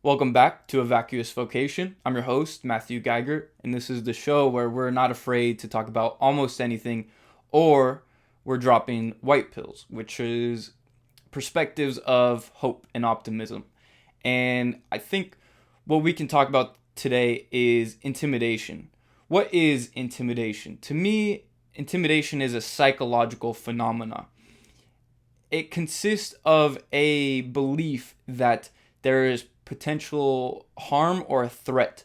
Welcome back to A Vacuous Vocation. I'm your host, Matthew Geiger, and this is the show where we're not afraid to talk about almost anything, or we're dropping white pills, which is perspectives of hope and optimism. And I think what we can talk about today is intimidation. What is intimidation? To me, intimidation is a psychological phenomenon. It consists of a belief that there is potential harm or a threat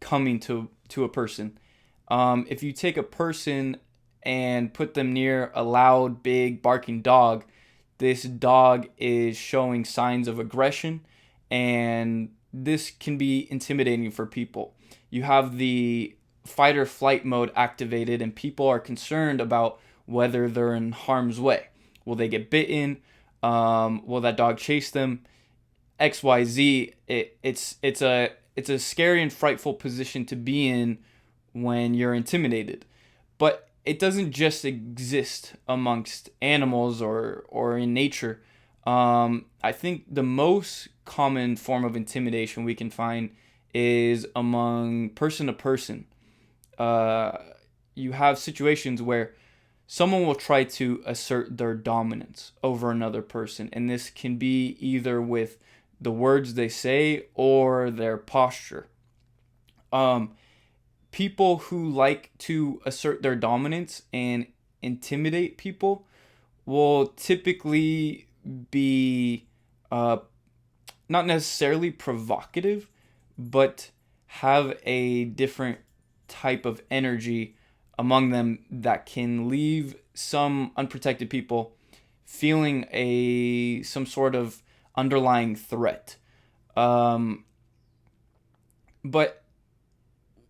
coming to a person. If you take a person and put them near a loud, big, barking dog, this dog is showing signs of aggression, and this can be intimidating for people. You have the fight or flight mode activated, and people are concerned about whether they're in harm's way. Will they get bitten? Will that dog chase them? XYZ. It's a scary and frightful position to be in when you're intimidated. But it doesn't just exist amongst animals or in nature. I think the most common form of intimidation we can find is among person to person. You have situations where someone will try to assert their dominance over another person, and this can be either with the words they say or their posture. People who like to assert their dominance and intimidate people will typically be not necessarily provocative, but have a different type of energy among them that can leave some unprotected people feeling some sort of underlying threat. But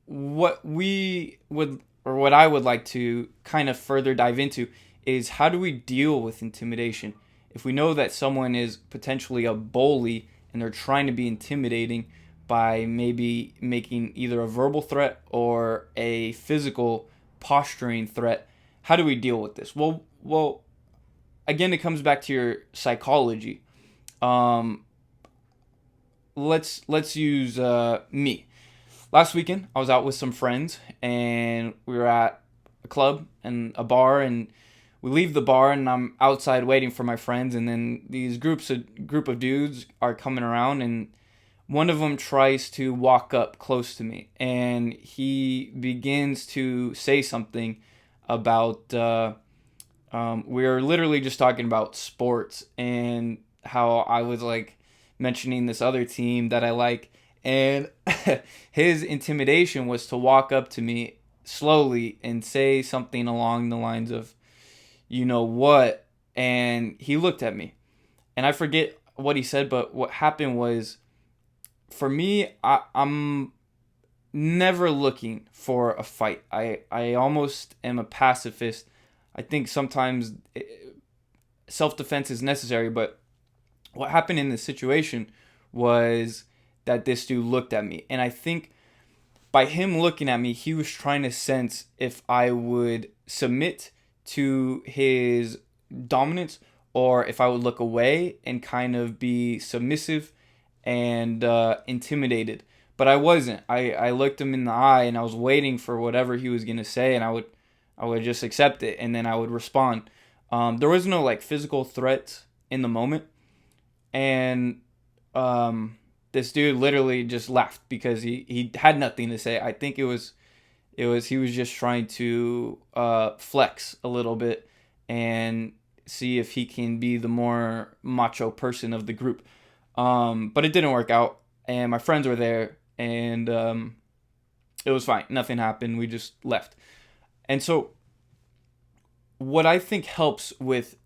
what we would, or what I would like to kind of further dive into, is how do we deal with intimidation? If we know that someone is potentially a bully and they're trying to be intimidating by maybe making either a verbal threat or a physical posturing threat, how do we deal with this? Well, again, it comes back to your psychology. Let's use me. Last weekend, I was out with some friends, and we were at a club and a bar, and we leave the bar, and I'm outside waiting for my friends, and then these group of dudes are coming around, and one of them tries to walk up close to me, and he begins to say something about we were literally just talking about sports and how I was like mentioning this other team that I like, and his intimidation was to walk up to me slowly and say something along the lines of, you know what, and he looked at me, and I forget what he said, but what happened was, for me, I'm never looking for a fight. I almost am a pacifist. I think sometimes self-defense is necessary, but what happened in this situation was that this dude looked at me. And I think by him looking at me, he was trying to sense if I would submit to his dominance or if I would look away and kind of be submissive and intimidated. But I wasn't. I looked him in the eye and I was waiting for whatever he was going to say, and I would just accept it, and then I would respond. There was no like physical threat in the moment, and this dude literally just laughed because he had nothing to say. I think he was just trying to flex a little bit and see if he can be the more macho person of the group. But it didn't work out, and my friends were there, and it was fine. Nothing happened. We just left. And so what I think helps with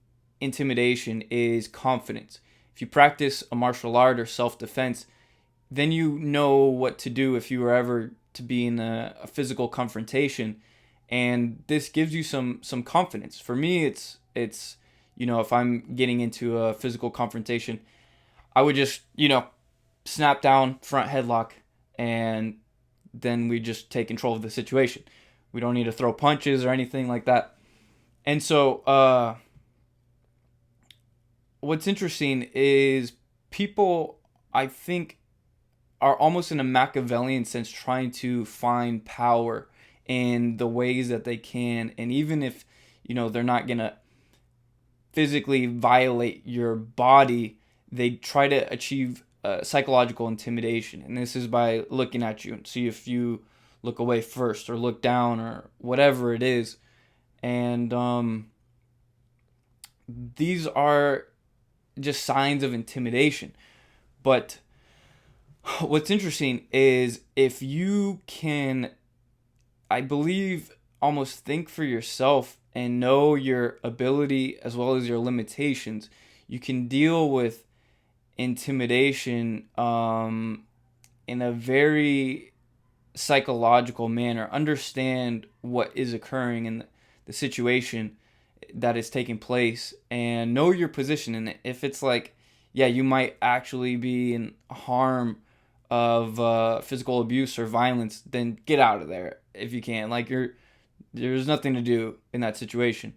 intimidation is confidence. If you practice a martial art or self-defense, then you know what to do if you were ever to be in a physical confrontation, and this gives you some confidence. For me, it's if I'm getting into a physical confrontation, I would just snap down, front headlock, and then we just take control of the situation. We don't need to throw punches or anything like that. And so what's interesting is people, I think, are almost in a Machiavellian sense trying to find power in the ways that they can. And even if, they're not going to physically violate your body, they try to achieve psychological intimidation. And this is by looking at you and see if you look away first or look down or whatever it is. And these are just signs of intimidation. But what's interesting is if you can, I believe, almost think for yourself and know your ability as well as your limitations, you can deal with intimidation in a very psychological manner. Understand what is occurring in the situation that is taking place and know your position in it. If it's like, yeah, you might actually be in harm of physical abuse or violence, then get out of there if you can. Like, there's nothing to do in that situation.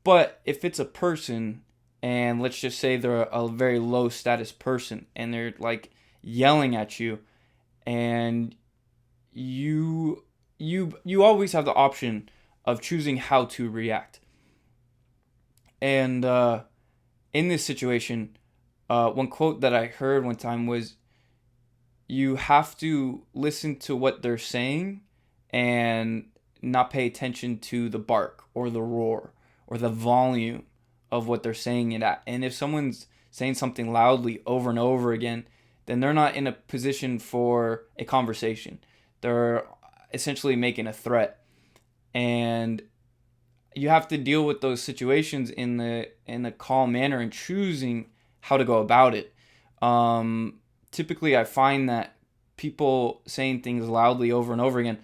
But if it's a person, and let's just say they're a very low status person, and they're like yelling at you, and you always have the option of choosing how to react. And in this situation, one quote that I heard one time was, you have to listen to what they're saying and not pay attention to the bark or the roar or the volume of what they're saying it at. And if someone's saying something loudly over and over again, then they're not in a position for a conversation. They're essentially making a threat. And you have to deal with those situations in a calm manner and choosing how to go about it. Typically, I find that people saying things loudly over and over again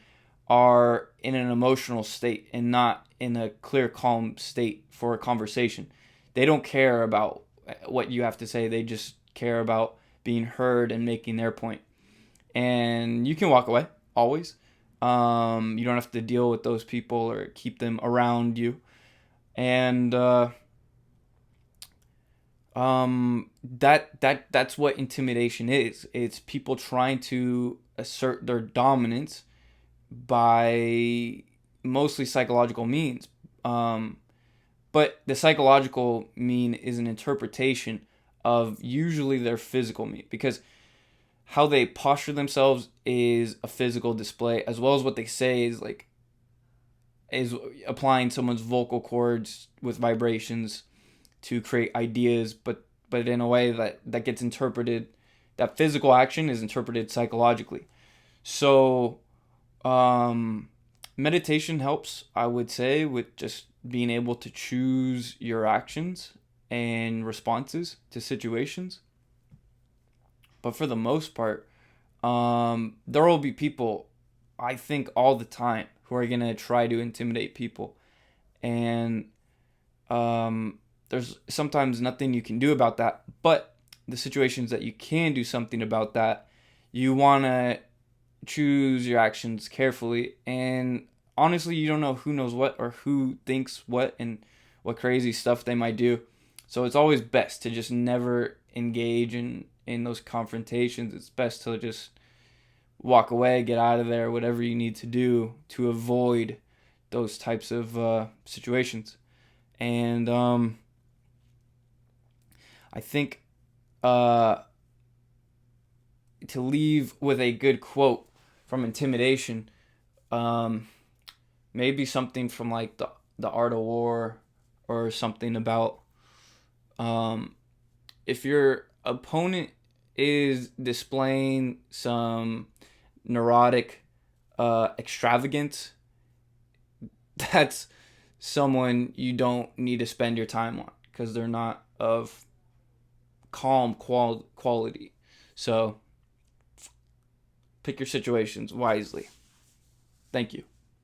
are in an emotional state and not in a clear, calm state for a conversation. They don't care about what you have to say. They just care about being heard and making their point. And you can walk away, always. You don't have to deal with those people or keep them around you. And that's what intimidation is. It's people trying to assert their dominance by mostly psychological means. But the psychological mean is an interpretation of usually their physical mean, because how they posture themselves is a physical display, as well as what they say is applying someone's vocal cords with vibrations to create ideas, but in a way that gets interpreted, that physical action is interpreted psychologically. So meditation helps, I would say, with just being able to choose your actions and responses to situations. But for the most part, there will be people, I think, all the time who are going to try to intimidate people. And there's sometimes nothing you can do about that. But the situations that you can do something about that, you want to choose your actions carefully. And honestly, you don't know who knows what or who thinks what and what crazy stuff they might do. So it's always best to just never engage in those confrontations. It's best to just walk away, get out of there, whatever you need to do to avoid those types of situations. And I think to leave with a good quote from Intimidation, maybe something from like the Art of War, or something about if your opponent is displaying some neurotic extravagance, that's someone you don't need to spend your time on, because they're not of calm quality. So pick your situations wisely. Thank you.